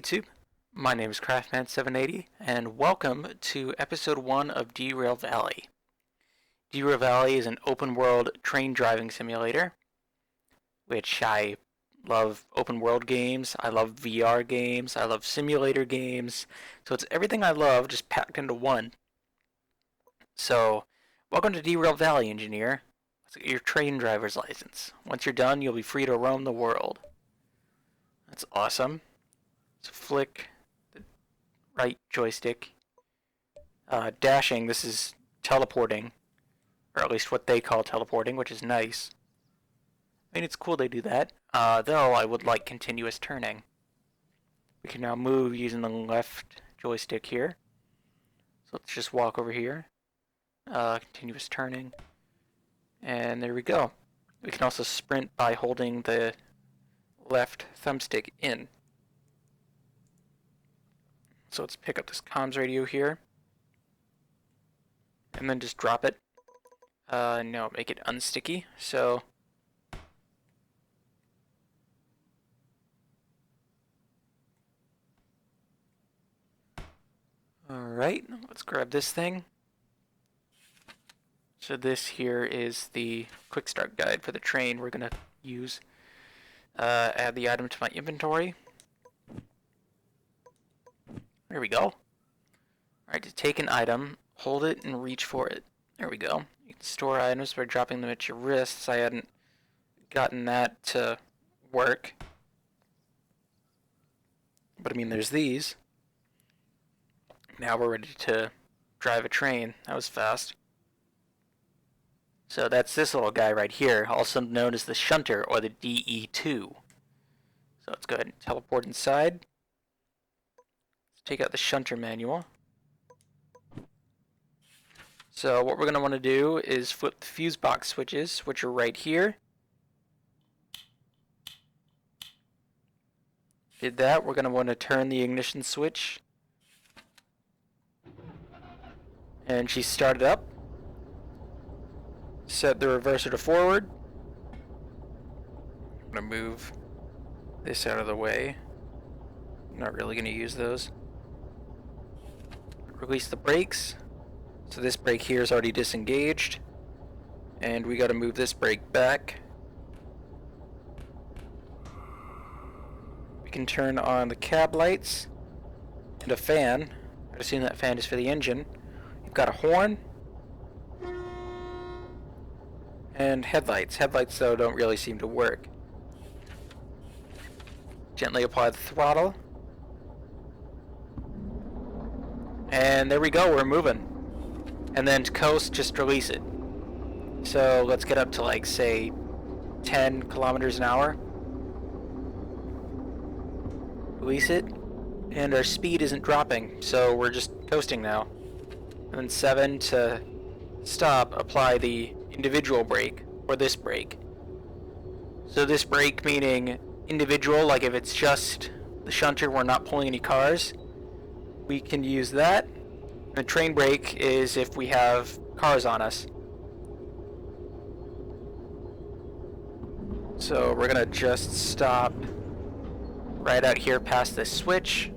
YouTube. My name is Craftman780, and welcome to episode 1 of Derail Valley. Derail Valley is an open-world train driving simulator, which I love open-world games, I love VR games, I love simulator games, so it's everything I love just packed into one. So, welcome to Derail Valley, engineer. Let's get your train driver's license. Once you're done, you'll be free to roam the world. That's awesome. So flick the right joystick. Dashing, this is teleporting. Or at least what they call teleporting, which is nice. I mean, it's cool they do that. Though, I would like continuous turning. We can now move using the left joystick here. So let's just walk over here. Continuous turning. And there we go. We can also sprint by holding the left thumbstick in. So let's pick up this comms radio here. And then just drop it. No, make it unsticky. So alright, let's grab this thing. So this here is the quick start guide for the train we're going to use. Add the item to my inventory. There we go. Alright, to take an item, hold it and reach for it. There we go. You can store items by dropping them at your wrists. I hadn't gotten that to work. But I mean, there's these. Now we're ready to drive a train. That was fast. So that's this little guy right here, also known as the shunter, or the DE2. So let's go ahead and teleport inside. Let's take out the shunter manual. So what we're going to want to do is flip the fuse box switches, which are right here. Did that, we're going to want to turn the ignition switch. And she started up. Set the reverser to forward. I'm going to move this out of the way. I'm not really going to use those. Release the brakes. So this brake here is already disengaged. And we got to move this brake back. We can turn on the cab lights and a fan. I assume that fan is for the engine. You've got a horn. And headlights. Headlights, though, don't really seem to work. Gently apply the throttle. And there we go, we're moving. And then to coast, just release it. So let's get up to, like, say, 10 kilometers an hour. Release it. And our speed isn't dropping, so we're just coasting now. And then 7 to stop, apply the individual brake, or this brake. So this brake meaning individual, like if it's just the shunter, we're not pulling any cars, we can use that. The train brake is if we have cars on us. So we're gonna just stop right out here past this switch.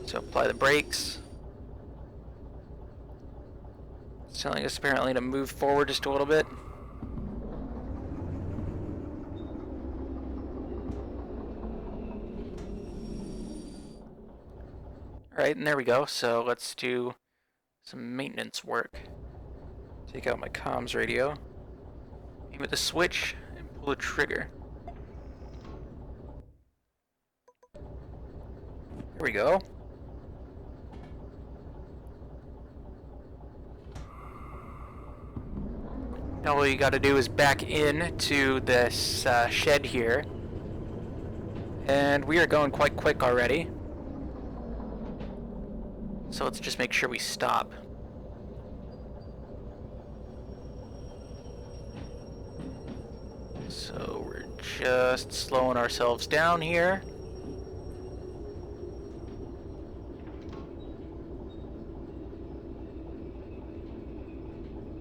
So apply the brakes. It's telling us apparently to move forward just a little bit. Alright, and there we go. So let's do some maintenance work. Take out my comms radio. Aim at the switch and pull the trigger. There we go. Now all you gotta do is back in to this shed here. And we are going quite quick already. So let's just make sure we stop. So we're just slowing ourselves down here.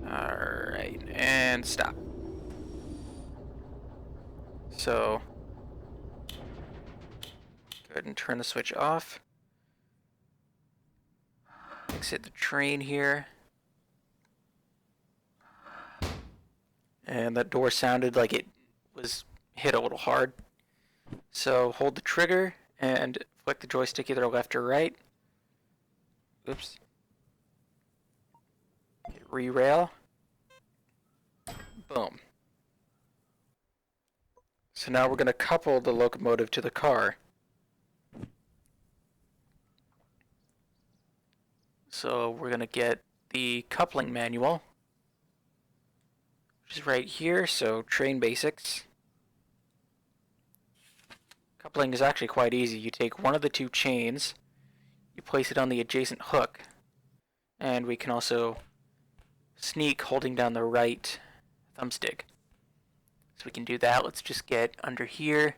Alright, and stop. So Go ahead and turn the switch off. Exit the train here. And that door sounded like it was hit a little hard. So hold the trigger and flick the joystick either left or right. Oops. Hit re-rail. Boom. So now we're going to couple the locomotive to the car. So we're going to get the coupling manual, which is right here. So train basics. Coupling is actually quite easy. You take one of the two chains, you place it on the adjacent hook, and we can also sneak holding down the right thumbstick. So we can do that. Let's just get under here.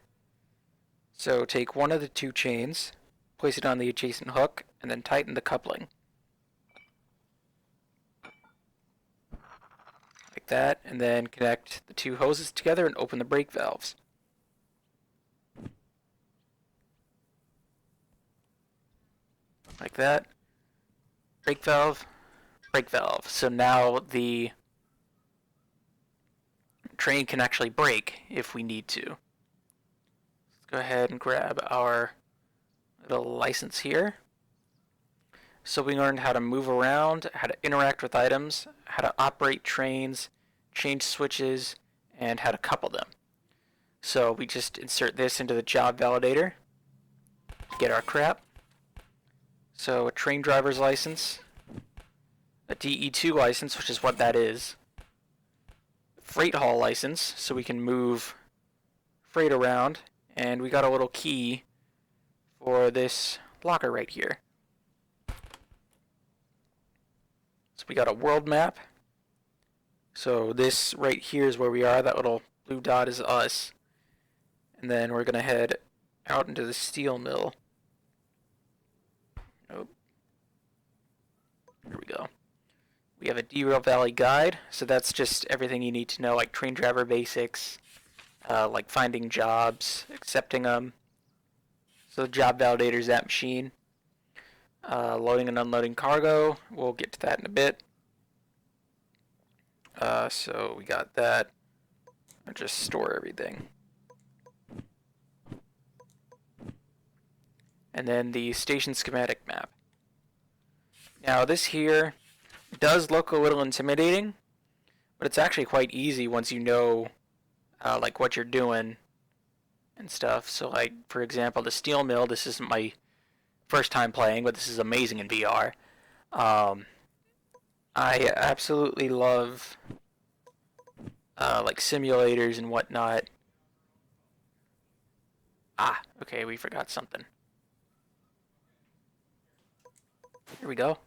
So take one of the two chains, place it on the adjacent hook, and then tighten the coupling. Like that, and then connect the two hoses together and open the brake valves. Like that. Brake valve, brake valve. So now the train can actually brake if we need to. Let's go ahead and grab our little license here. So we learned how to move around, how to interact with items, how to operate trains, change switches, and how to couple them. So we just insert this into the job validator to get our crap. So a train driver's license, a DE2 license, which is what that is, freight haul license, so we can move freight around, and we got a little key for this locker right here. So we got a world map. So this right here is where we are. That little blue dot is us. And then we're going to head out into the steel mill. Nope. Here we go. We have a Derail Valley guide. So that's just everything you need to know, like train driver basics, like finding jobs, accepting them. So the job validator is that machine. Loading and unloading cargo. We'll get to that in a bit. So we got that. I'll just store everything. And then the station schematic map. Now this here does look a little intimidating, but it's actually quite easy once you know like what you're doing and stuff. So like, for example, the steel mill, this isn't my first time playing, but this is amazing in VR. I absolutely love like simulators and whatnot. Ah, okay, we forgot something. Here we go.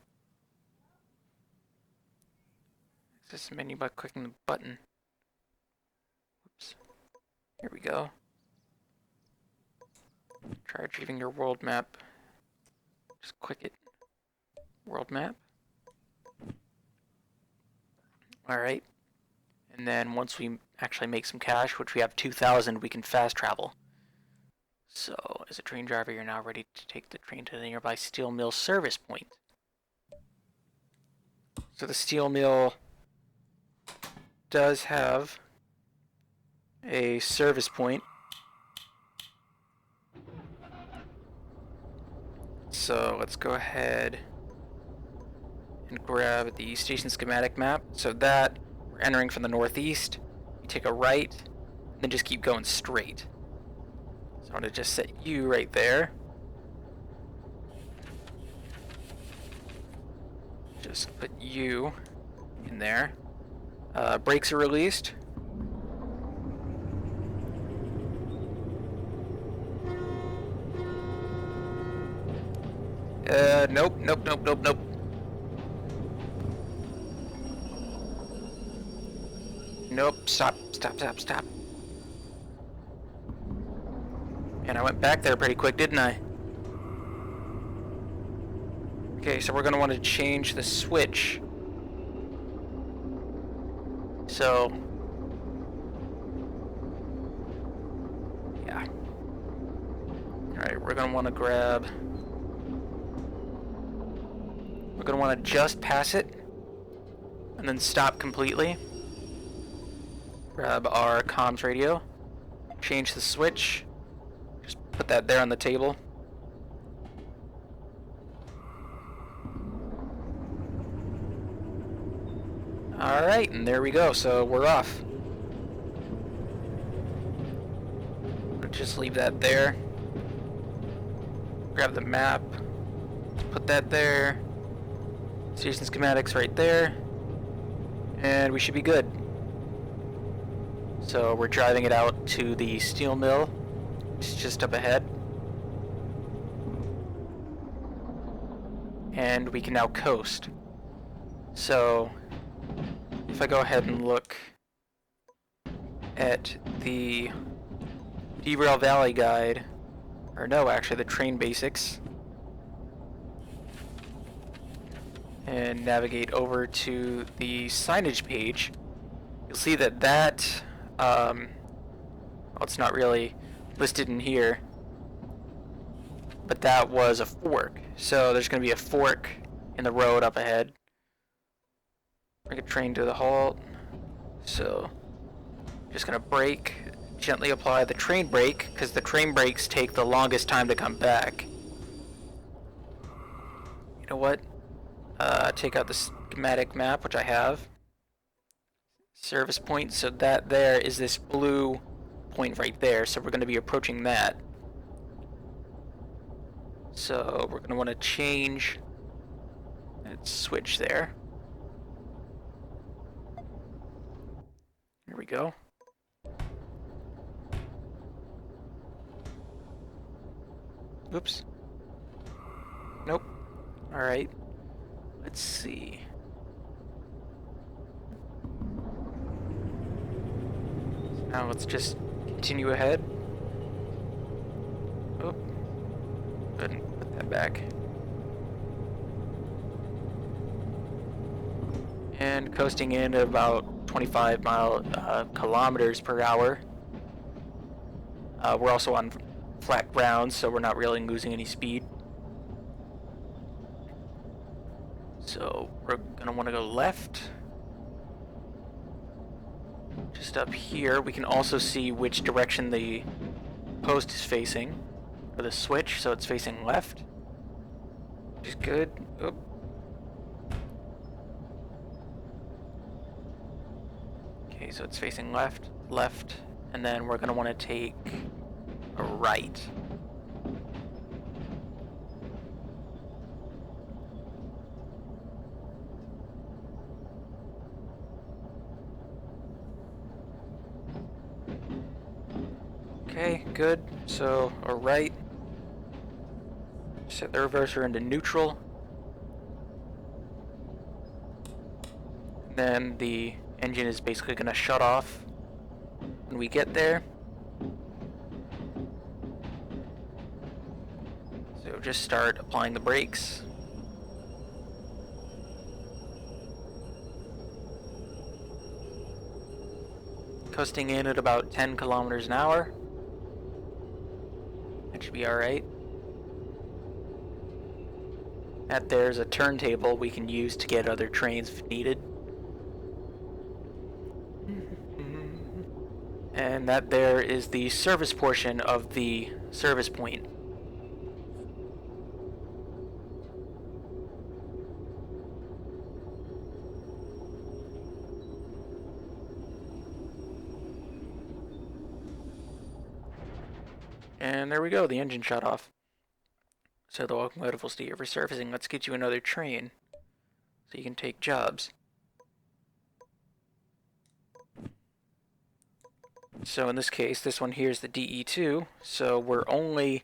Access the menu by clicking the button. Oops. Here we go. Try retrieving your world map. Just click it. World map. Alright. And then once we actually make some cash, which we have 2,000, we can fast travel. So, as a train driver, you're now ready to take the train to the nearby steel mill service point. So the steel mill does have a service point. So let's go ahead and grab the station schematic map. So that, we're entering from the northeast. You take a right, and then just keep going straight. So I'm going to just set you right there. Just put you in there. Brakes are released. Nope. Nope, stop. And I went back there pretty quick, didn't I? Okay, so we're going to want to change the switch. So, yeah. Alright, we're gonna want to grab... We're gonna want to just pass it, and then stop completely. Grab our comms radio, change the switch, just put that there on the table. Alright, and there we go, so we're off. Just leave that there. Grab the map, put that there. Station schematics right there. And we should be good. So we're driving it out to the steel mill. It's just up ahead. And we can now coast. So if I go ahead and look at the Derail Valley guide, or no, actually the train basics, and navigate over to the signage page, you'll see that well, it's not really listed in here, but that was a fork. So there's going to be a fork in the road up ahead. Bring a train to the halt. So just going to brake, gently apply the train brake, because the train brakes take the longest time to come back. You know what? Take out the schematic map, which I have. Service point, so that there is this blue point right there, so we're going to be approaching that. So we're going to want to change and switch there. Here we go. Oops. Nope. Alright. Let's see. So now let's just continue ahead. Oh. Go ahead and put that back. And coasting in at about 25 kilometers per hour. We're also on flat ground, so we're not really losing any speed. So we're gonna want to go left. Just up here, we can also see which direction the post is facing, or the switch, so it's facing left, which is good. Oop. Okay, so it's facing left, left, and then we're gonna want to take a right. Okay, good. So, a right. Set the reverser into neutral. Then the engine is basically going to shut off when we get there. So just start applying the brakes. Coasting in at about 10 kilometers an hour. That should be alright. That there's a turntable we can use to get other trains if needed. And that there is the service portion of the service point. And there we go, the engine shut off. So the locomotive will stay here for surfacing. Let's get you another train so you can take jobs. So in this case, this one here is the DE2, so we're only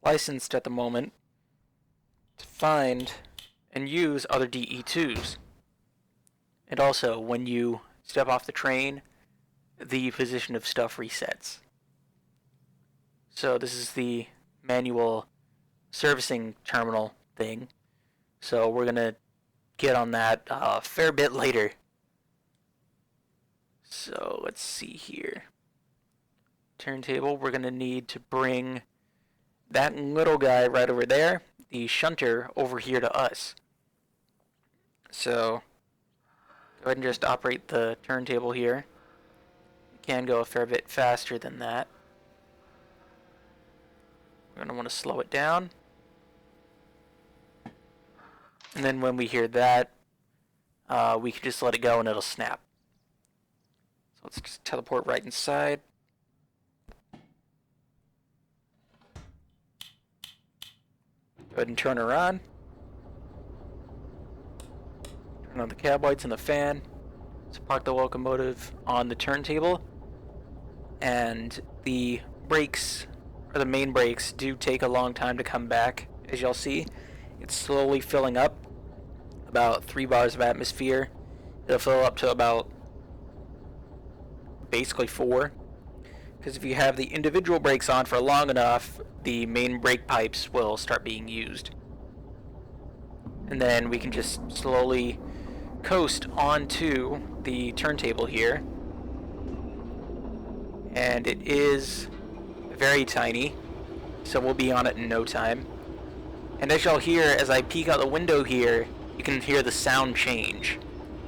licensed at the moment to find and use other DE2s. And also, when you step off the train, the position of stuff resets. So this is the manual servicing terminal thing. So we're going to get on that a fair bit later. So let's see here. Turntable, we're going to need to bring that little guy right over there, the shunter, over here to us. So go ahead and just operate the turntable here. We can go a fair bit faster than that. We're going to want to slow it down. And then when we hear that, we can just let it go and it'll snap. So let's just teleport right inside. Go ahead and turn her on. Turn on the cab lights and the fan. So park the locomotive on the turntable. And the brakes, or the main brakes, do take a long time to come back, as y'all see. It's slowly filling up. About 3 bars of atmosphere. It'll fill up to about basically 4. Because if you have the individual brakes on for long enough, the main brake pipes will start being used. And then we can just slowly coast onto the turntable here. And it is very tiny, so we'll be on it in no time. And as y'all hear, as I peek out the window here, you can hear the sound change.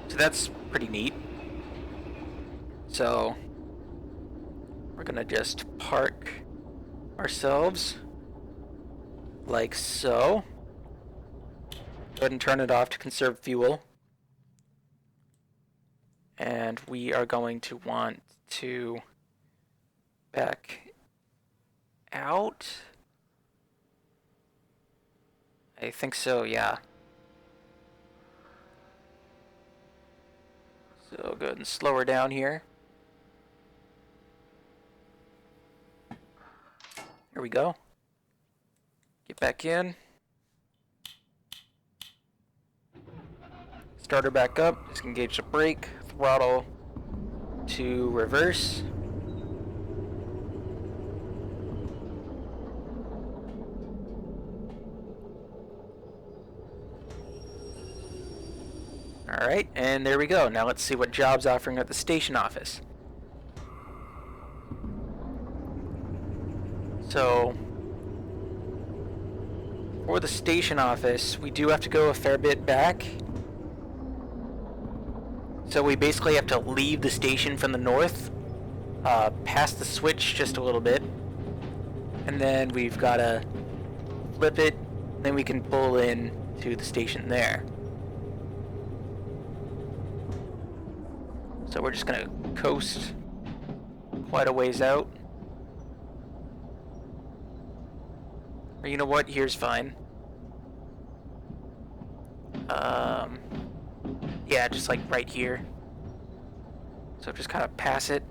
So that's pretty neat. So we're gonna just park ourselves like so. Go ahead and turn it off to conserve fuel. And we are going to want to back out. I think so, yeah. So go ahead and slow her down here. Here we go. Get back in. Start her back up. Just engage the brake. Throttle to reverse. Alright, and there we go. Now let's see what job's offering at the station office. So, for the station office, we do have to go a fair bit back. So we basically have to leave the station from the north, past the switch just a little bit, and then we've got to flip it, then we can pull in to the station there. So we're just going to coast quite a ways out. Or you know what? Here's fine. Yeah, just like right here. So just kind of pass it.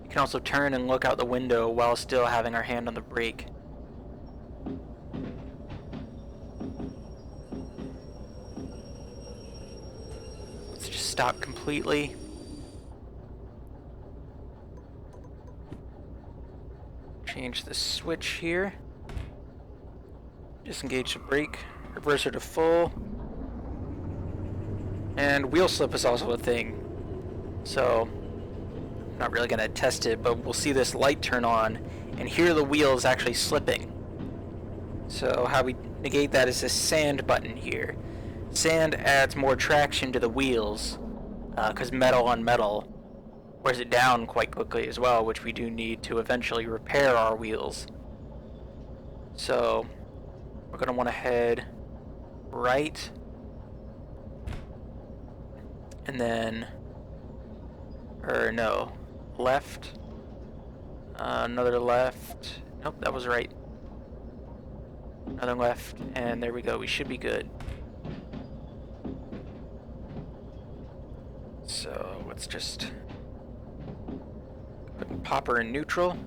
You can also turn and look out the window while still having our hand on the brake. Let's just stop completely. Change the switch here. Disengage the brake. Reverse her to full. And wheel slip is also a thing. So not really going to test it, but we'll see this light turn on, and here the wheel is actually slipping. So how we negate that is this sand button here. Sand adds more traction to the wheels, because metal on metal wears it down quite quickly as well, which we do need to eventually repair our wheels. So we're going to want to head right, and then, or no, left, another left, nope, that was right, another left, and there we go, we should be good. So let's just put pop her in neutral,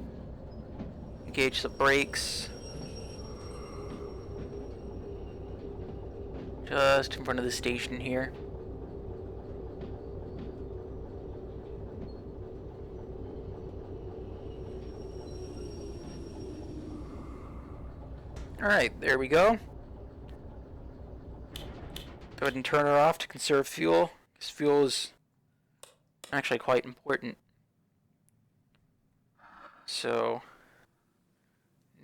engage the brakes, just in front of the station here. Alright, there we go. Go ahead and turn her off to conserve fuel, because fuel is actually quite important. So,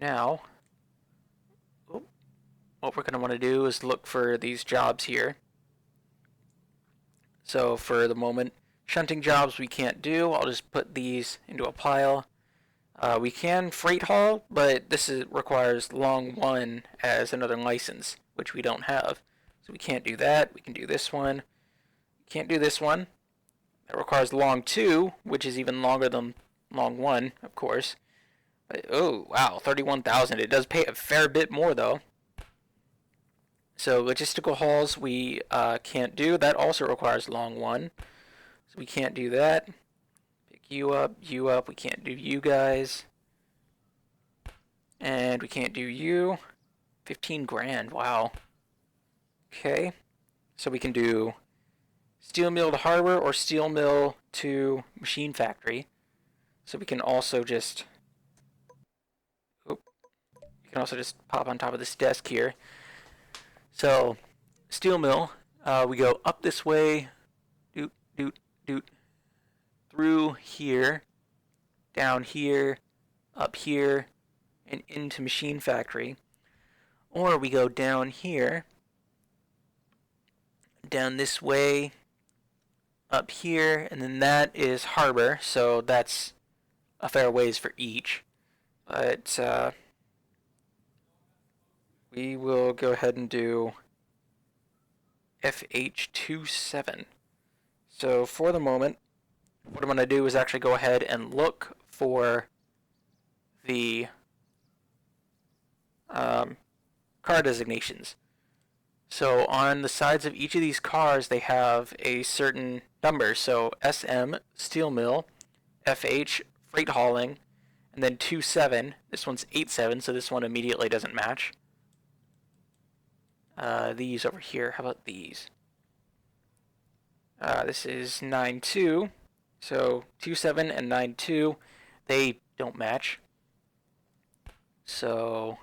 now, what we're going to want to do is look for these jobs here. So, for the moment, shunting jobs we can't do. I'll just put these into a pile. We can freight haul, but this requires long 1 as another license, which we don't have. So we can't do that. We can do this one. Can't do this one. That requires long 2, which is even longer than long 1, of course. But, oh, wow, 31,000. It does pay a fair bit more, though. So logistical hauls we can't do. That also requires long 1. So we can't do that. You up, we can't do you guys. And we can't do you. 15 grand, wow. Okay, so we can do steel mill to harbor or steel mill to machine factory. So we can also just, pop on top of this desk here. So, steel mill, we go up this way, through here, down here, up here, and into machine factory. Or we go down here, down this way, up here, and then that is harbor, so that's a fair ways for each. But we will go ahead and do FH27. So for the moment, what I'm going to do is actually go ahead and look for the car designations. So on the sides of each of these cars, they have a certain number. So SM, steel mill, FH, freight hauling, and then 27. This one's 87, so this one immediately doesn't match. These over here, how about these? This is 92. So 27 and 92, they don't match. So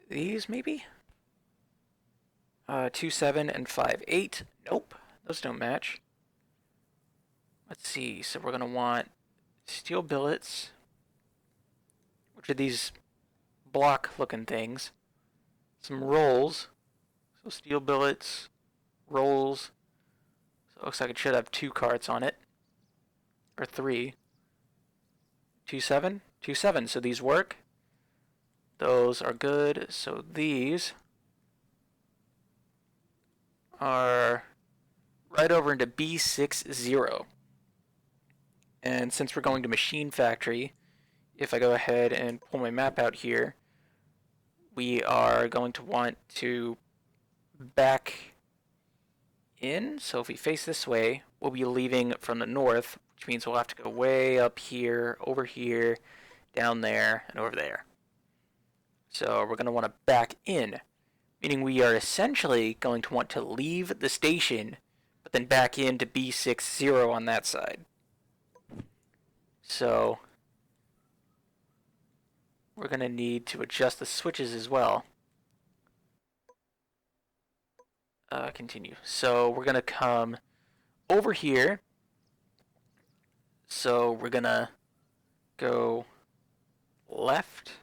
these maybe? 27 and 58, nope, those don't match. Let's see, so we're going to want steel billets, which are these block looking things. Some rolls, so steel billets, rolls. So it looks like it should have 2 carts on it. Or 3. 27? 27, so these work. Those are good, so these are right over into B60. And since we're going to machine factory, if I go ahead and pull my map out here, we are going to want to back in. So if we face this way, we'll be leaving from the north, which means we'll have to go way up here, over here, down there, and over there. So we're going to want to back in, meaning we are essentially going to want to leave the station, but then back into B60 on that side. So we're going to need to adjust the switches as well. Continue. So we're going to come over here. So we're going to go left.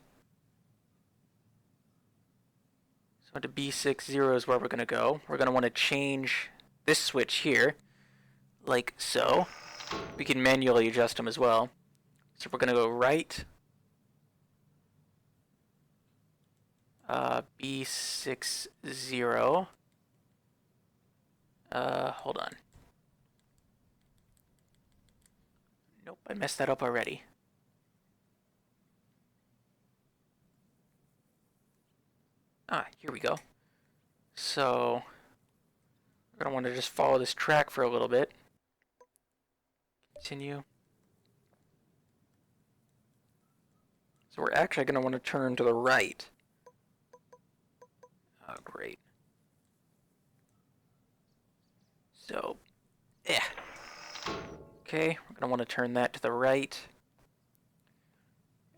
So to B60 is where we're going to go. We're going to want to change this switch here, like so. We can manually adjust them as well. So we're going to go right. B60. Hold on. Nope, I messed that up already. Here we go. So, we're going to want to just follow this track for a little bit. Continue. So we're actually going to want to turn to the right. Oh, great. So, okay, we're going to want to turn that to the right.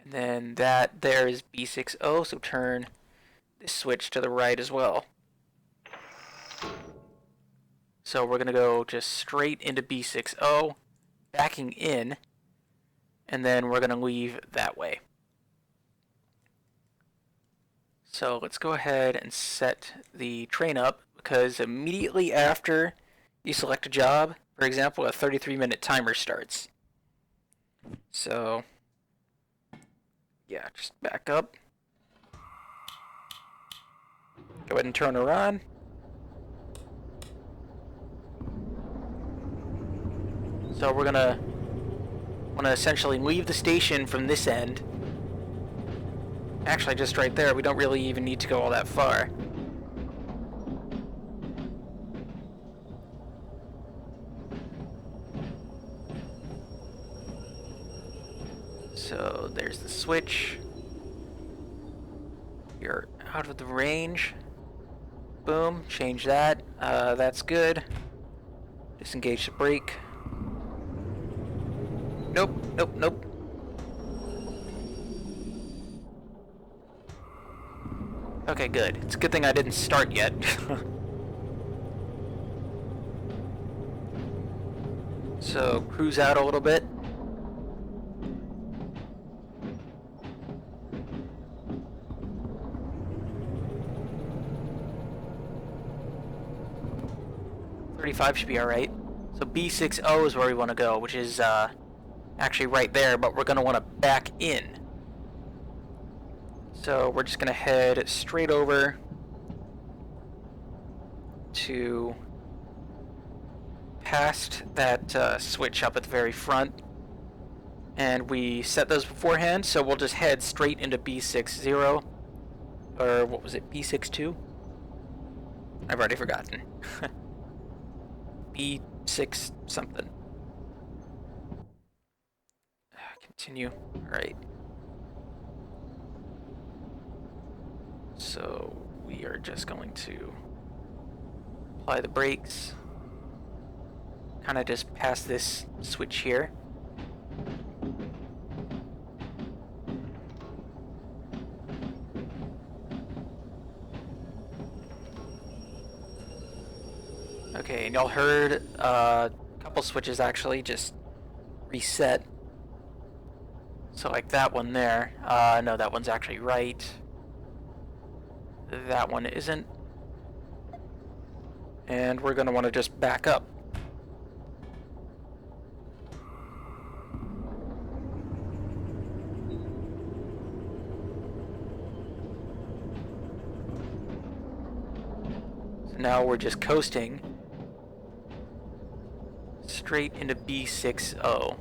And then that there is B60, so turn this switch to the right as well. So we're going to go just straight into B60, backing in, and then we're going to leave that way. So let's go ahead and set the train up, because immediately after you select a job, for example, a 33-minute timer starts. So, yeah, just back up. Go ahead and turn her on. So we're gonna want to essentially leave the station from this end. Actually, just right there, we don't really even need to go all that far. So there's the switch. You're out of the range. Boom, change that. That's good. Disengage the brake. Nope, nope, nope. Okay, good. It's a good thing I didn't start yet. So, cruise out a little bit. .35 should be alright. So B60 is where we want to go, which is actually right there, but we're going to want to back in. So we're just going to head straight over to past that switch up at the very front. And we set those beforehand, so we'll just head straight into B60. Or what was it, B62? I've already forgotten. B6 something. Continue. Alright. So we are just going to apply the brakes. Kind of just past this switch here. Okay, and y'all heard a couple switches actually just reset. So like that one there. No, that one's actually right. That one isn't. And we're going to want to just back up. So now we're just coasting straight into B60.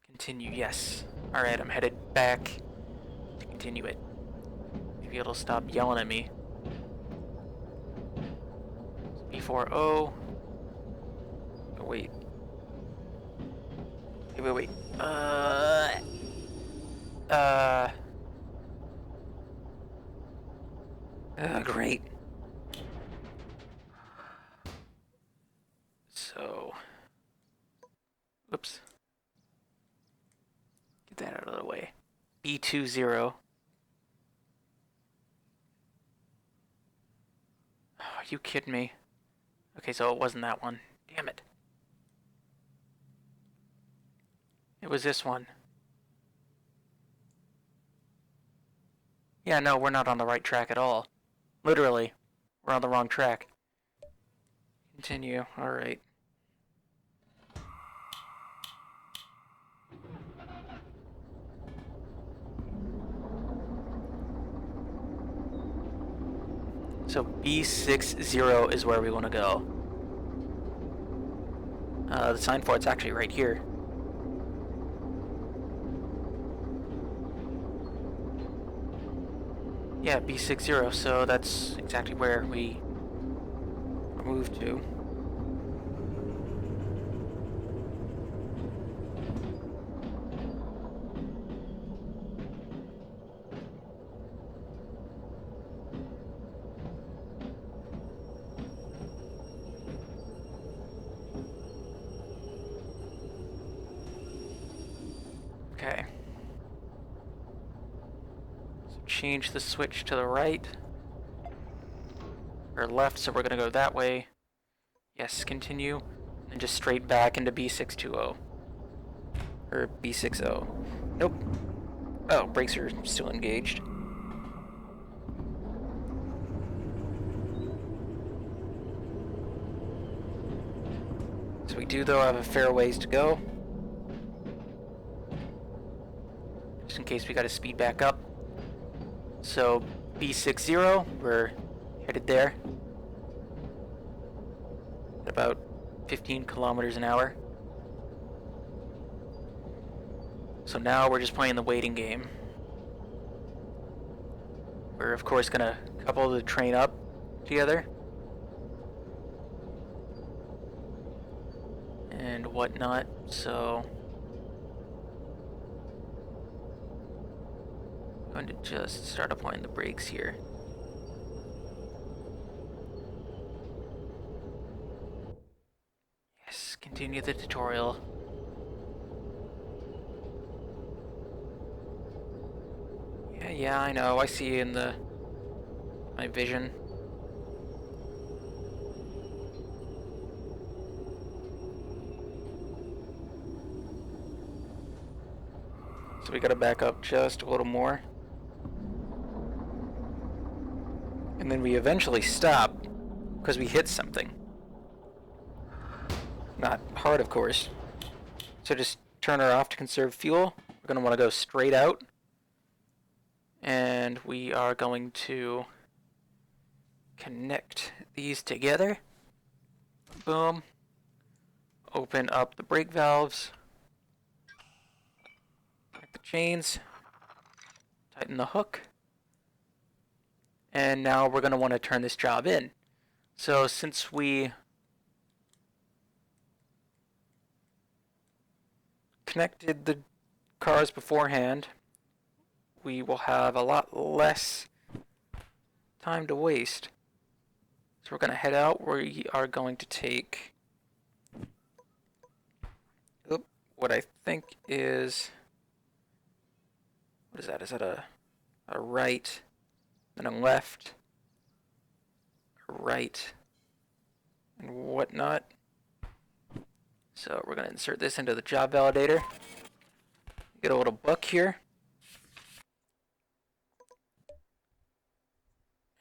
Continue, yes. Alright, I'm headed back to continue it. Maybe it'll stop yelling at me. B40. Oh, wait. Wait. Great. So, oops. Get that out of the way. B20. Oh, are you kidding me? Okay, so it wasn't that one. Damn it. It was this one. Yeah, no, we're not on the right track at all. Literally, we're on the wrong track. Continue, alright. So B60 is where we want to go. The sign for it's actually right here. Yeah, B60, so that's exactly where we moved to. Okay. So change the switch to the right. Or left, so we're gonna go that way. Yes, continue. And just straight back into B620. Or B60. Nope. Oh, brakes are still engaged. So we do, though, have a fair ways to go. Just in case we gotta speed back up. So, B60, we're headed there. At about 15 kilometers an hour. So now we're just playing the waiting game. We're of course gonna couple the train up together. And whatnot, so... I'm going to just start applying the brakes here. Yes, continue the tutorial. Yeah, I know. I see you in my vision. So we gotta back up just a little more. And then we eventually stop because we hit something. Not hard, of course. So just turn her off to conserve fuel. We're gonna want to go straight out. And we are going to connect these together. Boom. Open up the brake valves. Connect the chains. Tighten the hook. And now we're going to want to turn this job in. So since we connected the cars beforehand, we will have a lot less time to waste. So we're going to head out. We are going to take what I think is... What is that? Is that a right, then a left, a right, and whatnot? So we're going to insert this into the job validator. Get a little book here.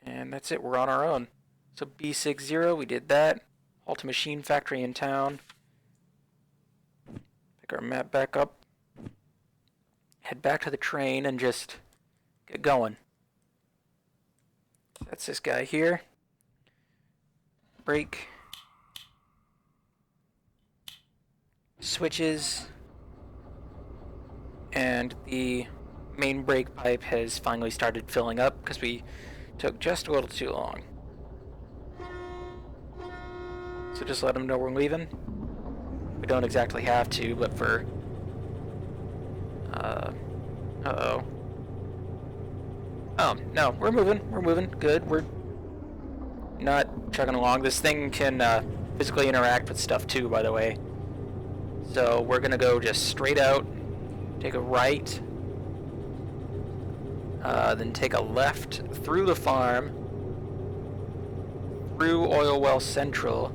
And that's it, we're on our own. So B60, we did that. Halt a machine factory in town. Pick our map back up. Head back to the train and just get going. That's this guy here. Brake. Switches. And the main brake pipe has finally started filling up because we took just a little too long. So just let them know we're leaving. We don't exactly have to, but for... Uh-oh. Oh, no, we're moving, good, we're not chugging along. This thing can physically interact with stuff too, by the way. So we're gonna go just straight out, take a right, then take a left through the farm, through Oil Well Central,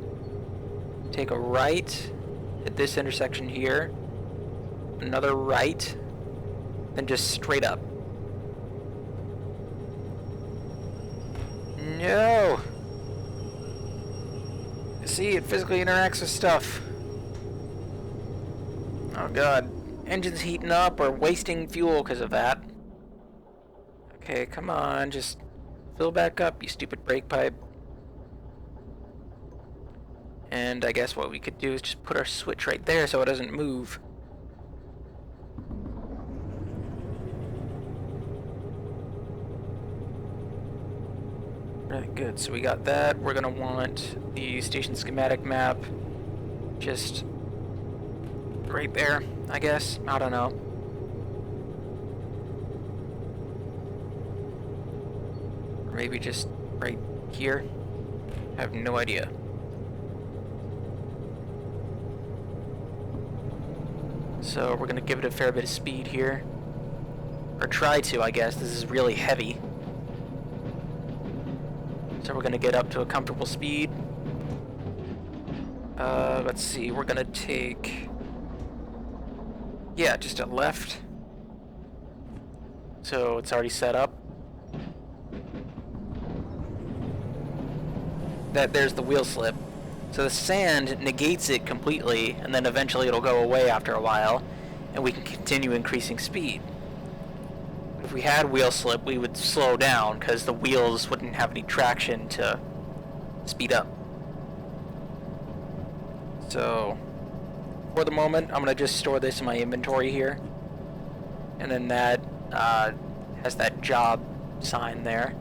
take a right at this intersection here, another right, then just straight up. No! See, it physically interacts with stuff. Oh god. Engine's heating up or wasting fuel because of that. Okay, come on, just fill back up, you stupid brake pipe. And I guess what we could do is just put our switch right there so it doesn't move. Right, good, so we got that. We're gonna want the station schematic map just right there, I guess. I don't know. Or maybe just right here. I have no idea. So we're gonna give it a fair bit of speed here. Or try to, I guess. This is really heavy. So we're gonna get up to a comfortable speed. Let's see, we're gonna take... Yeah, just a left. So it's already set up. There's the wheel slip. So the sand negates it completely, and then eventually it'll go away after a while, and we can continue increasing speed. If we had wheel slip, we would slow down, because the wheels wouldn't have any traction to speed up. So, for the moment, I'm going to just store this in my inventory here. And then that has that job sign there.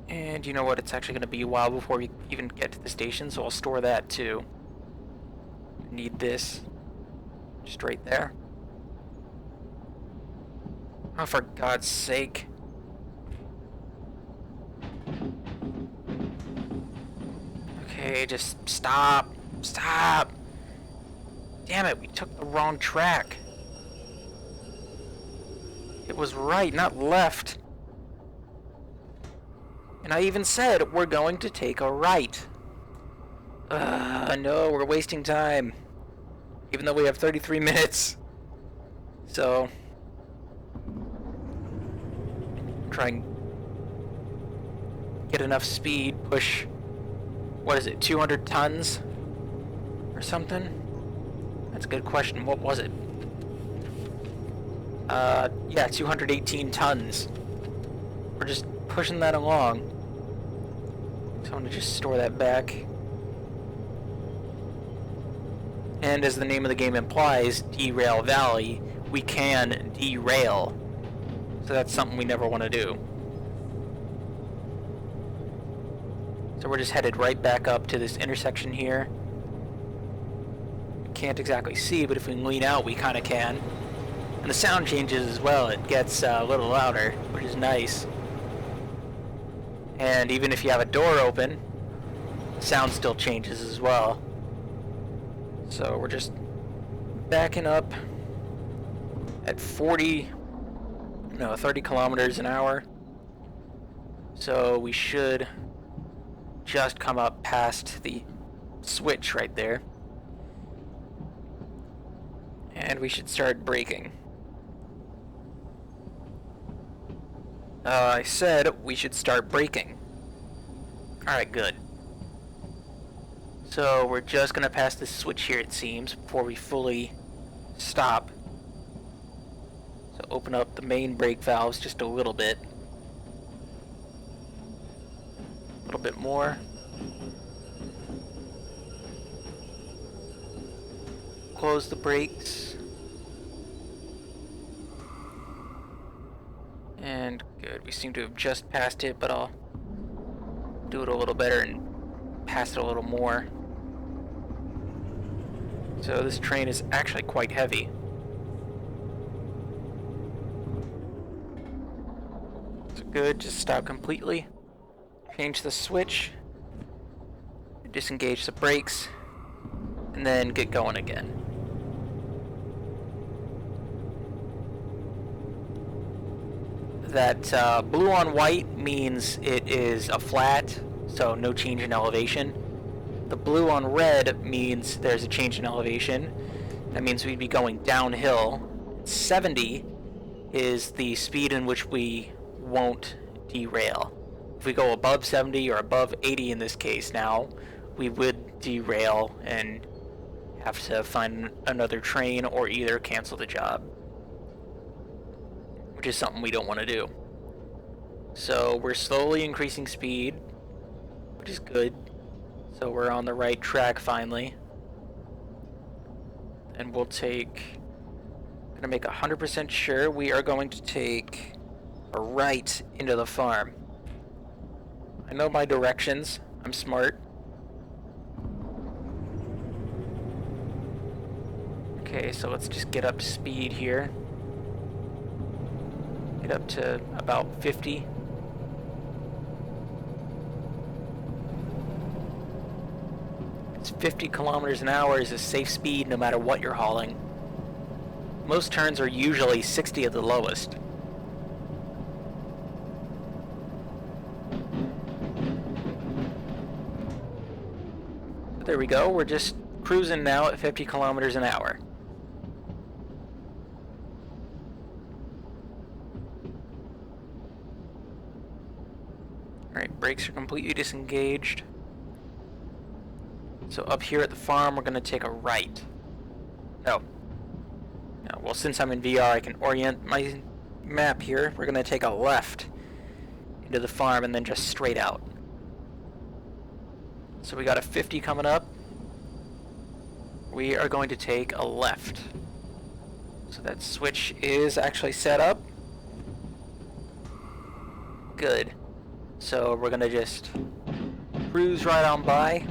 And you know what? It's actually going to be a while before we even get to the station, so I'll store that too. Need this. Just right there. Oh, for God's sake. Okay, just stop. Stop. Damn it, we took the wrong track. It was right, not left. And I even said we're going to take a right. No, we're wasting time. Even though we have 33 minutes. So, try and get enough speed, push, what is it, 200 tons? Or something? That's a good question. What was it? Yeah, 218 tons. We're just pushing that along. So I'm going to just store that back. And as the name of the game implies, Derail Valley, we can derail. So that's something we never want to do. So we're just headed right back up to this intersection here. Can't exactly see, but if we lean out, we kind of can. And the sound changes as well. It gets a little louder, which is nice. And even if you have a door open, the sound still changes as well. So we're just backing up at 30 kilometers an hour. So we should just come up past the switch right there. And we should start braking. I said we should start braking. Alright, good. So we're just gonna pass this switch here, it seems, before we fully stop. So open up the main brake valves just a little bit. A little bit more. Close the brakes. And good, we seem to have just passed it, but I'll do it a little better and pass it a little more. So this train is actually quite heavy. So good, just stop completely. Change the switch. Disengage the brakes. And then get going again. That blue on white means it is a flat, so no change in elevation. The blue on red means there's a change in elevation. That means we'd be going downhill. 70 is the speed in which we won't derail. If we go above 70 or above 80 in this case now, we would derail and have to find another train or either cancel the job, which is something we don't want to do. So we're slowly increasing speed, which is good. So we're on the right track finally. And we'll take, I'm gonna make 100% sure we are going to take a right into the farm. I know my directions, I'm smart. Okay, so let's just get up to speed here. Get up to about 50. It's 50 kilometers an hour is a safe speed no matter what you're hauling. Most turns are usually 60 at the lowest. There we go, we're just cruising now at 50 kilometers an hour. Alright, brakes are completely disengaged. So up here at the farm, we're going to take a right. No. Well, since I'm in VR, I can orient my map here. We're going to take a left into the farm and then just straight out. So we got a 50 coming up. We are going to take a left. So that switch is actually set up. Good. So we're going to just cruise right on by.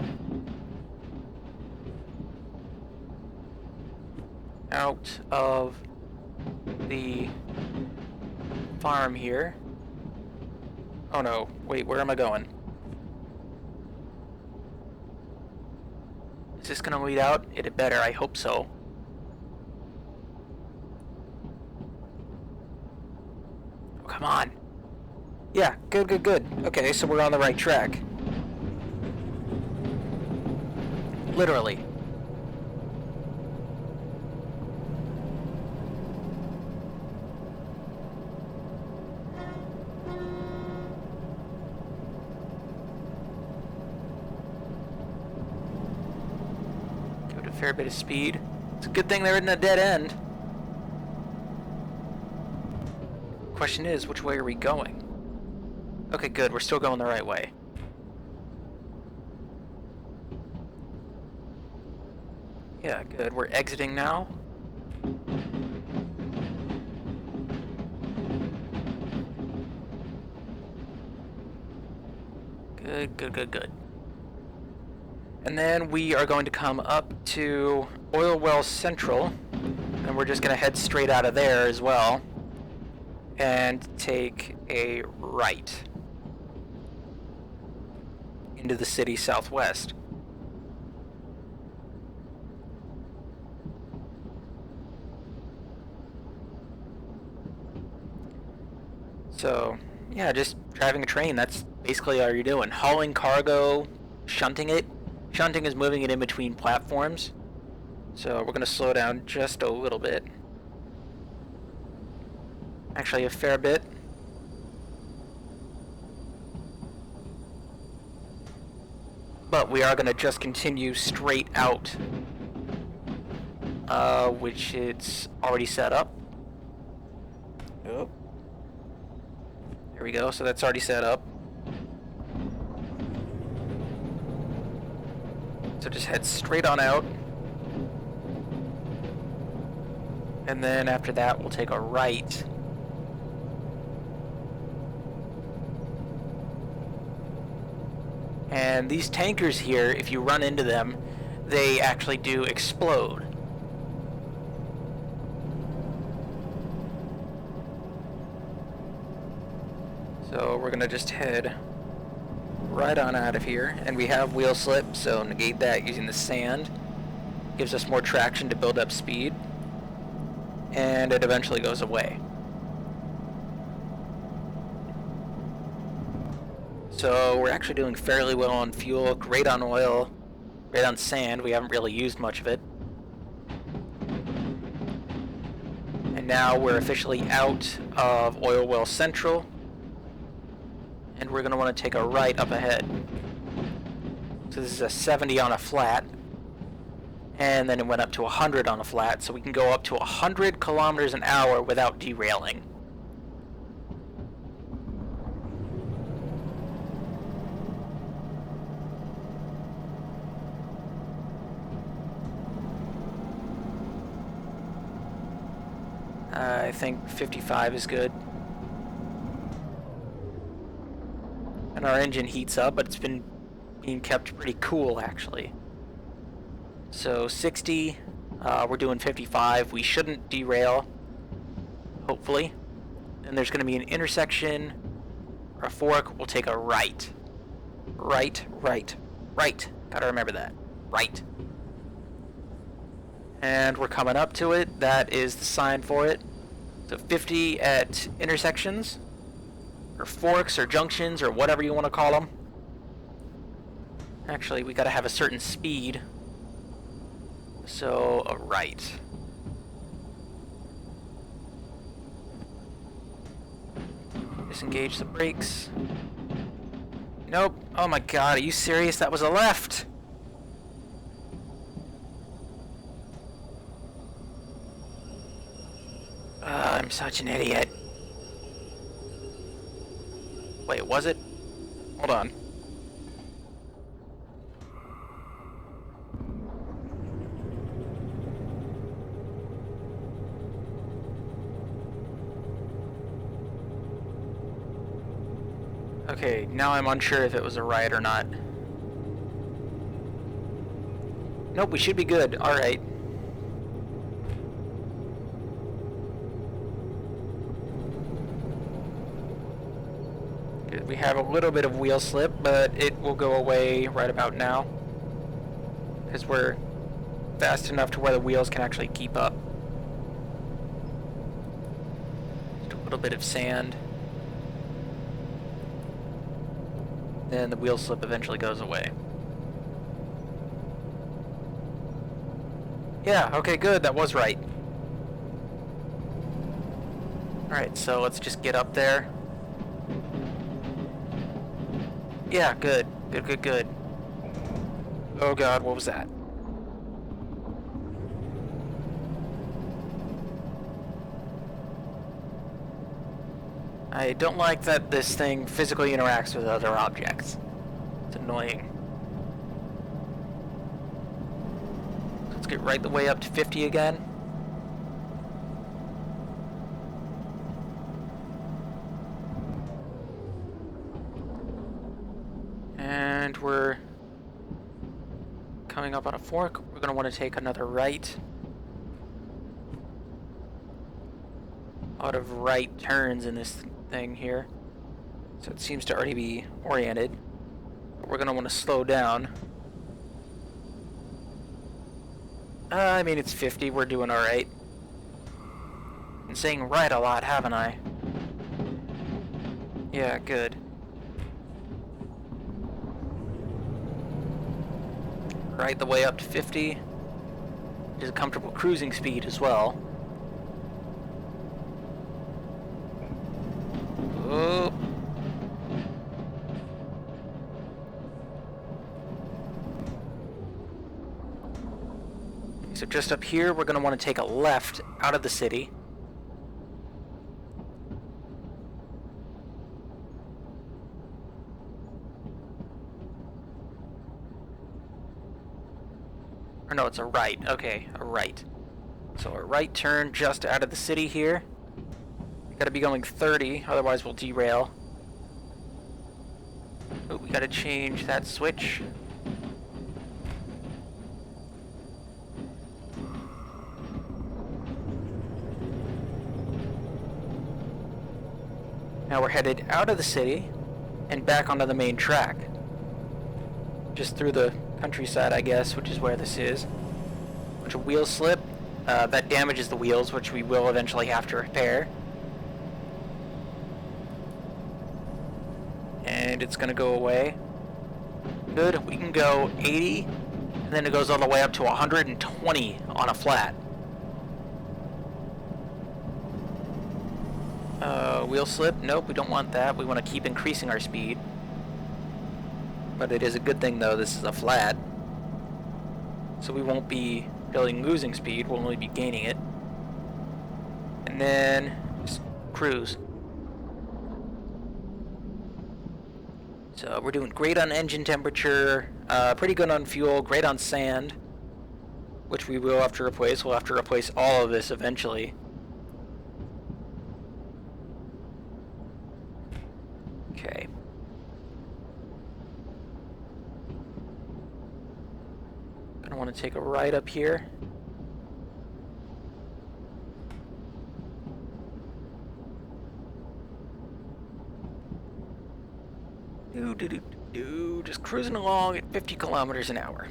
Out of the farm here. Oh no, wait, where am I going? Is this gonna lead out? It had better, I hope so. Oh, come on. Yeah, good. Okay, so we're on the right track. Literally. Fair bit of speed. It's a good thing they're in a dead end. Question is, which way are we going? Okay, good. We're still going the right way. Yeah, good. We're exiting now. Good. And then we are going to come up to Oil Well Central, and we're just going to head straight out of there as well, and take a right into the city southwest. So, yeah, just driving a train, that's basically all you're doing. Hauling cargo, shunting it. Shunting is moving it in between platforms. So we're going to slow down just a little bit. Actually, a fair bit. But we are going to just continue straight out. Which it's already set up. Oh. There we go, so that's already set up. So just head straight on out. And then after that, we'll take a right. And these tankers here, if you run into them, they actually do explode. So we're gonna just head right on out of here, and we have wheel slip, so negate that using the sand. Gives us more traction to build up speed, and it eventually goes away. So we're actually doing fairly well on fuel, great on oil, great on sand. We haven't really used much of it. And now we're officially out of Oil Well Central, and we're going to want to take a right up ahead. So this is a 70 on a flat, and then it went up to 100 on a flat, so we can go up to 100 kilometers an hour without derailing. I think 55 is good. And our engine heats up, but it's been being kept pretty cool, actually. So 60, we're doing 55. We shouldn't derail, hopefully. And there's going to be an intersection, or a fork. We'll take a right. Right. Gotta remember that. Right. And we're coming up to it. That is the sign for it. So 50 at intersections, or forks, or junctions, or whatever you want to call them. Actually, we gotta have a certain speed. So, a right. Disengage the brakes. Nope. Oh my god, are you serious? That was a left! I'm such an idiot. Wait, was it? Hold on. Okay, now I'm unsure if it was a right or not. Nope, we should be good. Alright. We have a little bit of wheel slip, but it will go away right about now. Because we're fast enough to where the wheels can actually keep up. Just a little bit of sand. Then the wheel slip eventually goes away. Yeah, okay, good, that was right. Alright, so let's just get up there. Yeah, good. Good, good, good. Oh god, what was that? I don't like that this thing physically interacts with other objects. It's annoying. Let's get right the way up to 50 again. And we're coming up on a fork. We're going to want to take another right. A lot of right turns in this thing here. So it seems to already be oriented. But we're going to want to slow down. I mean, it's 50. We're doing alright. Been saying right a lot, haven't I? Yeah, good. Right the way up to 50. Which is a comfortable cruising speed as well. Oh. So just up here, we're going to want to take a left out of the city. Or no, it's a right. Okay, a right. So a right turn just out of the city here. Gotta be going 30, otherwise we'll derail. Oh, we gotta change that switch. Now we're headed out of the city and back onto the main track. Just through the countryside, I guess, which is where this is. Bunch of wheel slip. That damages the wheels, which we will eventually have to repair. And it's gonna go away. Good, we can go 80, and then it goes all the way up to 120 on a flat. Wheel slip? Nope, we don't want that. We want to keep increasing our speed. But it is a good thing, though, this is a flat. So we won't be really losing speed, we'll only be gaining it. And then just cruise. So we're doing great on engine temperature, pretty good on fuel, great on sand, which we will have to replace. We'll have to replace all of this eventually. Okay. Gonna want to take a right up here. Just cruising along at 50 kilometers an hour.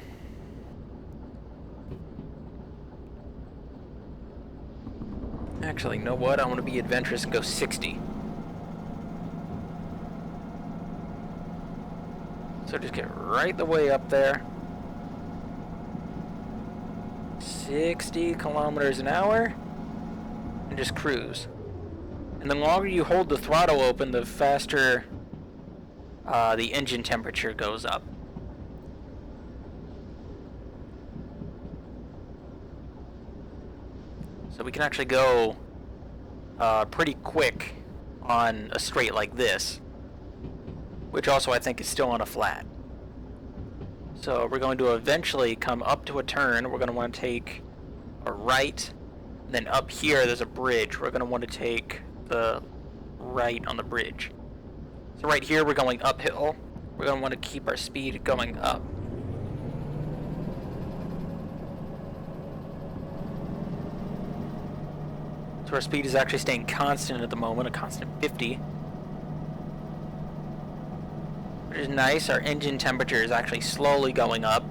Actually, you know what? I want to be adventurous and go 60. So just get right the way up there. 60 kilometers an hour. And just cruise. And the longer you hold the throttle open, the faster the engine temperature goes up. So we can actually go pretty quick on a straight like this, which also I think is still on a flat. So we're going to eventually come up to a turn. We're going to want to take a right, and then up here there's a bridge. We're going to want to take the right on the bridge. So right here we're going uphill. We're going to want to keep our speed going up. So our speed is actually staying constant at the moment, a constant 50. Which is nice. Our engine temperature is actually slowly going up.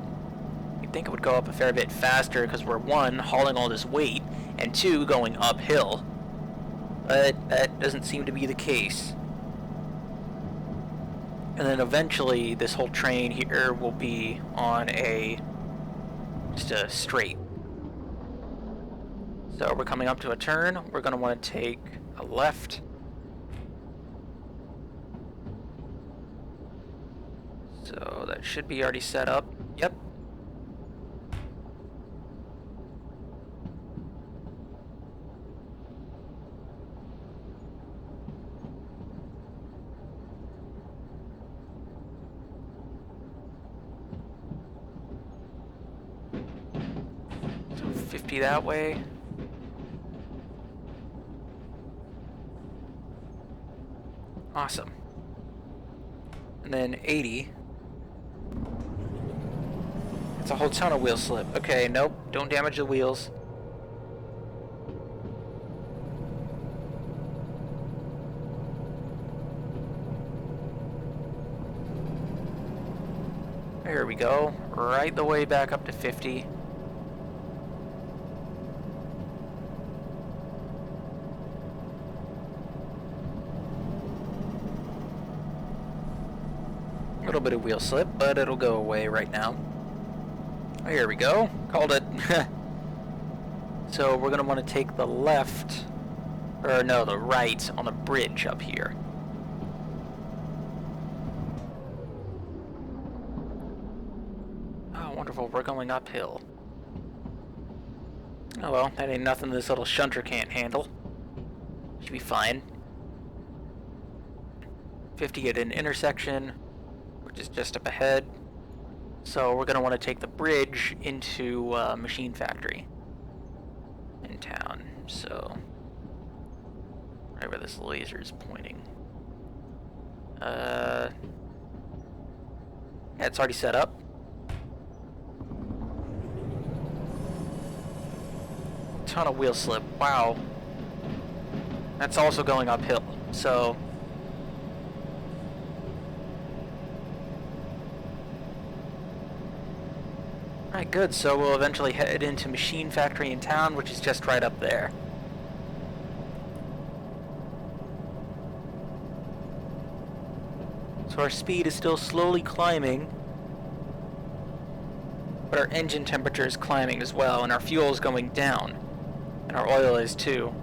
You'd think it would go up a fair bit faster because we're, one, hauling all this weight, and two, going uphill. But that doesn't seem to be the case. And then eventually this whole train here will be on just a straight. So we're coming up to a turn. We're going to want to take a left. So that should be already set up. Yep. So 50 that way. Awesome. And then 80. It's a whole ton of wheel slip. Okay, nope. Don't damage the wheels. There we go. Right the way back up to 50. A little bit of wheel slip, but it'll go away right now. Here we go. Called it. So we're going to want to take the left, or no, the right on the bridge up here. Oh, wonderful. We're going uphill. Oh well, that ain't nothing this little shunter can't handle. Should be fine. 50 at an intersection, which is just up ahead. So we're going to want to take the bridge into Machine Factory in town. So right where this laser is pointing. Yeah, it's already set up. Ton of wheel slip. Wow. That's also going uphill. So alright, good. So we'll eventually head into Machine Factory in town, which is just right up there. So our speed is still slowly climbing, but our engine temperature is climbing as well, and our fuel is going down, and our oil is too.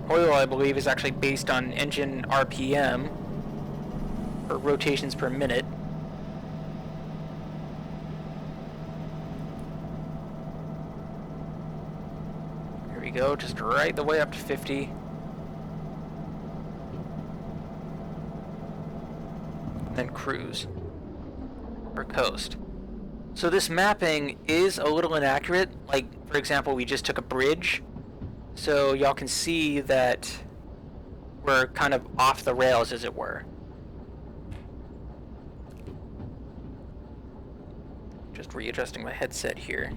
Oil, I believe, is actually based on engine RPM, or rotations per minute. Here we go, just right the way up to 50. Then cruise. Or coast. So this mapping is a little inaccurate. Like, for example, we just took a bridge. So y'all can see that we're kind of off the rails, as it were. Just readjusting my headset here.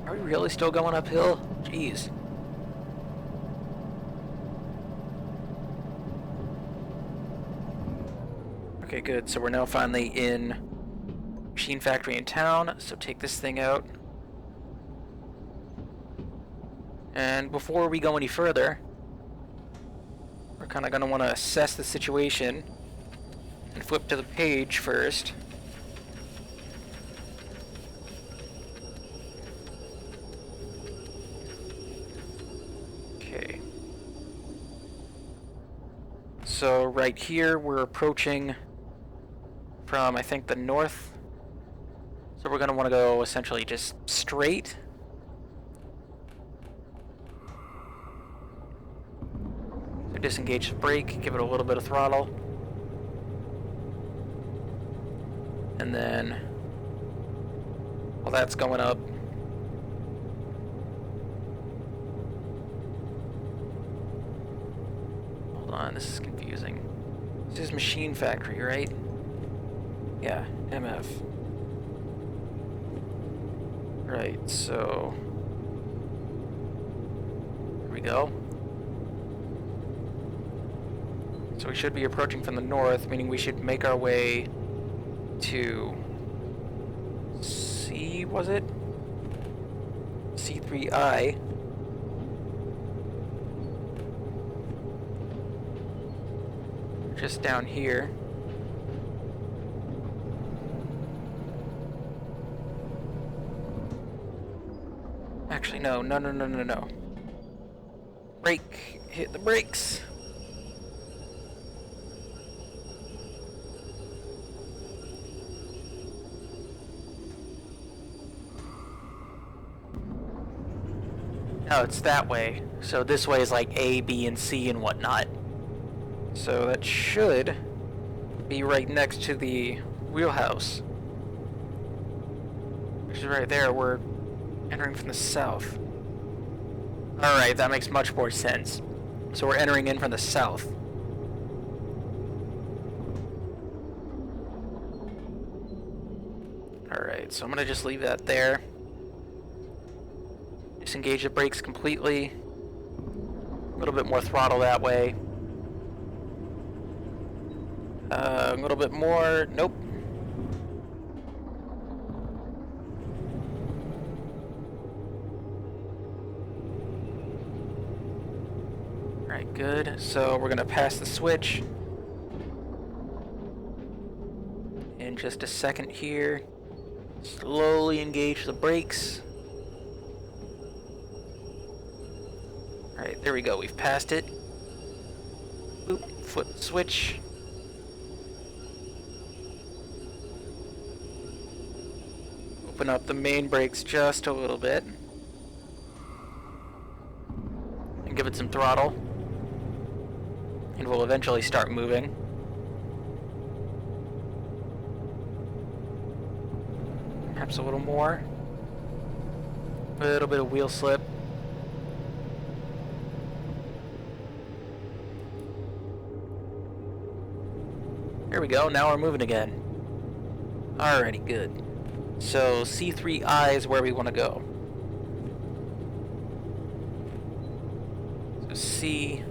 Are we really still going uphill? Jeez. Okay, good. So we're now finally in Machine Factory in town. So take this thing out. And before we go any further, we're kind of going to want to assess the situation and flip to the page first. Okay. So right here we're approaching from, I think, the north. So we're going to want to go essentially just straight. So disengage the brake, give it a little bit of throttle. And then, while that's going up, hold on, this is confusing. This is Machine Factory, right? Yeah, MF. Right, so here we go. So we should be approaching from the north, meaning we should make our way to C, was it? C3I. Just down here. Actually, no. Brake. Hit the brakes. No, it's that way. So this way is like A, B, and C and whatnot. So that should be right next to the wheelhouse. Which is right there. We're entering from the south. Alright, that makes much more sense. So we're entering in from the south. Alright, so I'm gonna just leave that there. Disengage the brakes completely. A little bit more throttle that way. A little bit more. Nope. Alright, good. So we're gonna pass the switch in just a second here. Slowly engage the brakes. Alright, there we go. We've passed it. Oop, flip the switch. Open up the main brakes just a little bit. And give it some throttle. And we'll eventually start moving. Perhaps a little more. A little bit of wheel slip. There we go, now we're moving again. Alrighty, good. So C3I is where we want to go. So C,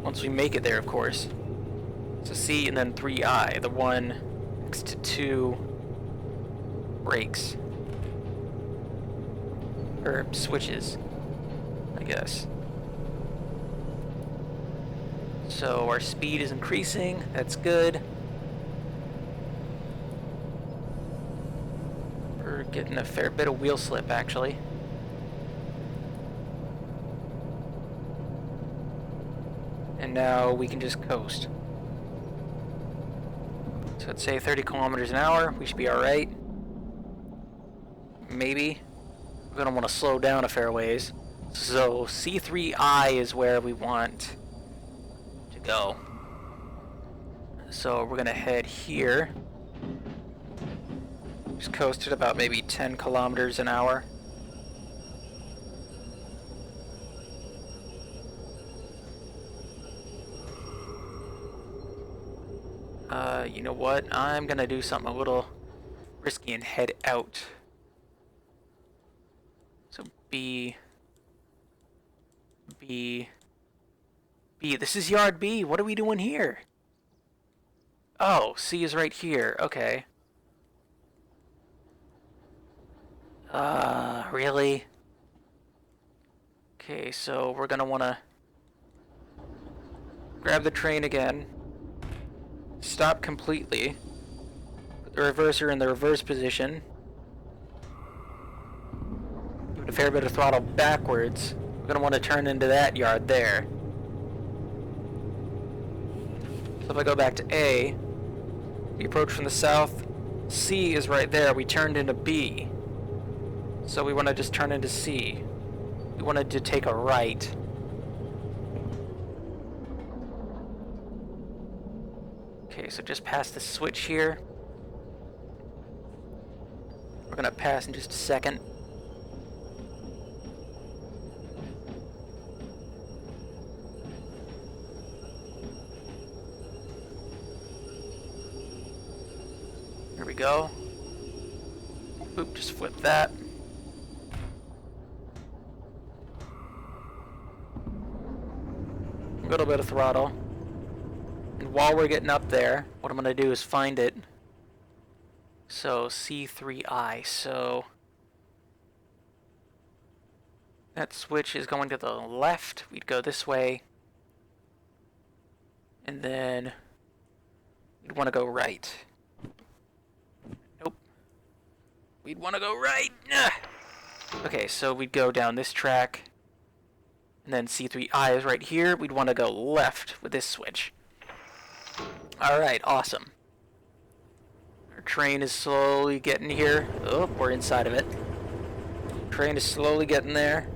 once we make it there, of course. So C and then 3I, the one next to 2 brakes. Or switches, I guess. So our speed is increasing, that's good. We're getting a fair bit of wheel slip, actually. And now we can just coast. So let's say 30 kilometers an hour, we should be alright. Maybe. We're gonna want to slow down a fair ways. So C3I is where we want to go. So we're gonna head here. Just coast at about maybe 10 kilometers an hour. You know what? I'm gonna do something a little risky and head out. So B. This is yard B. What are we doing here? Oh, C is right here. Okay. Really? Okay, so we're gonna wanna grab the train again, stop completely, put the reverser in the reverse position, give it a fair bit of throttle backwards. We're gonna want to turn into that yard there. So if I go back to A, the approach from the south, C is right there. We turned into B. So we want to just turn into C. We wanted to take a right. Okay, so just past the switch here. We're gonna pass in just a second. Here we go. Oop, just flip that. A little bit of throttle. And while we're getting up there, what I'm gonna do is find it. So C3I, so that switch is going to the left. We'd go this way. And then we'd want to go right. Nope. We'd want to go right. Okay, so we'd go down this track. And then C3I is right here. We'd want to go left with this switch. Alright, awesome. Our train is slowly getting here. Oh, we're inside of it. Train is slowly getting there.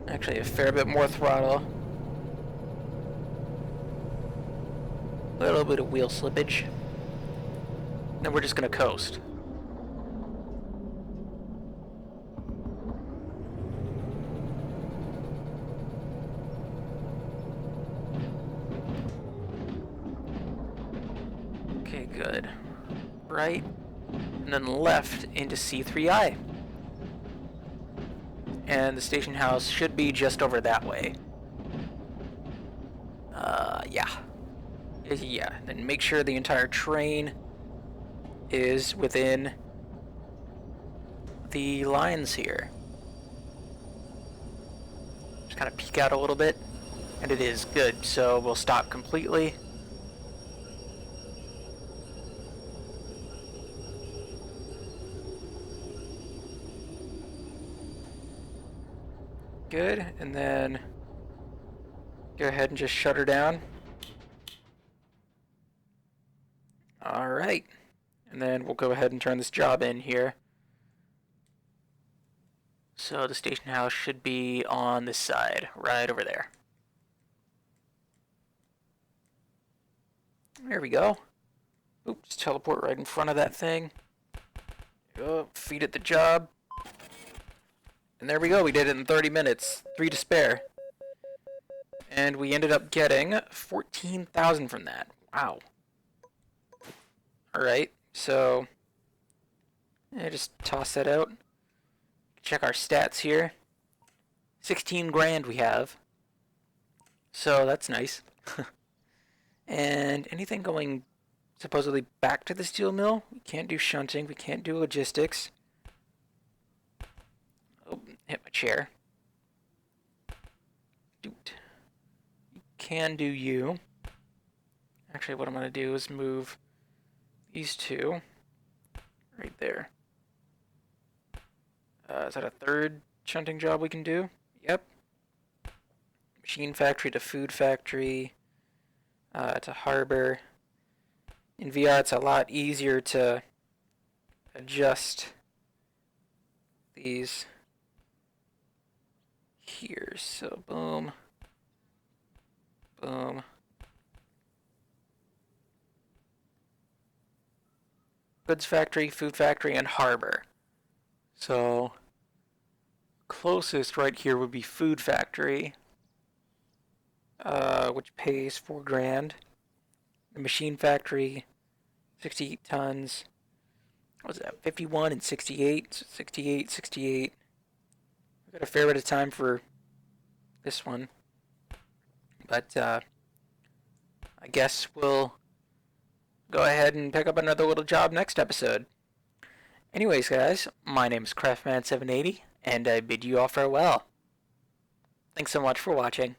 Actually, a fair bit more throttle. A little bit of wheel slippage. Then we're just gonna coast. Okay, good. Right, and then left into C3I. And the station house should be just over that way. Yeah, then make sure the entire train is within the lines here. Just kind of peek out a little bit, and it is good, so we'll stop completely. Good, and then go ahead and just shut her down. Alright, and then we'll go ahead and turn this job in here. So the station house should be on this side, right over there. There we go. Oops, just teleport right in front of that thing. Oh, feed it the job. And there we go, we did it in 30 minutes. 3 to spare. And we ended up getting 14,000 from that. Wow. Alright, so just toss that out. Check our stats here. 16 grand we have. So that's nice. And anything going supposedly back to the steel mill? We can't do shunting, we can't do logistics. Oh, hit my chair. Doot. You can do you. Actually, what I'm going to do is move these two right there. Is that a third shunting job we can do? Yep. Machine factory to food factory to harbor. In VR, it's a lot easier to adjust these here. So boom, boom. Goods factory, food factory, and harbor. So closest right here would be food factory, which pays 4 grand. The machine factory, 68 tons. What was that? 51 and 68. So 68, 68. We've got a fair bit of time for this one. But I guess we'll go ahead and pick up another little job next episode. Anyways, guys, my name is Craftman780, and I bid you all farewell. Thanks so much for watching.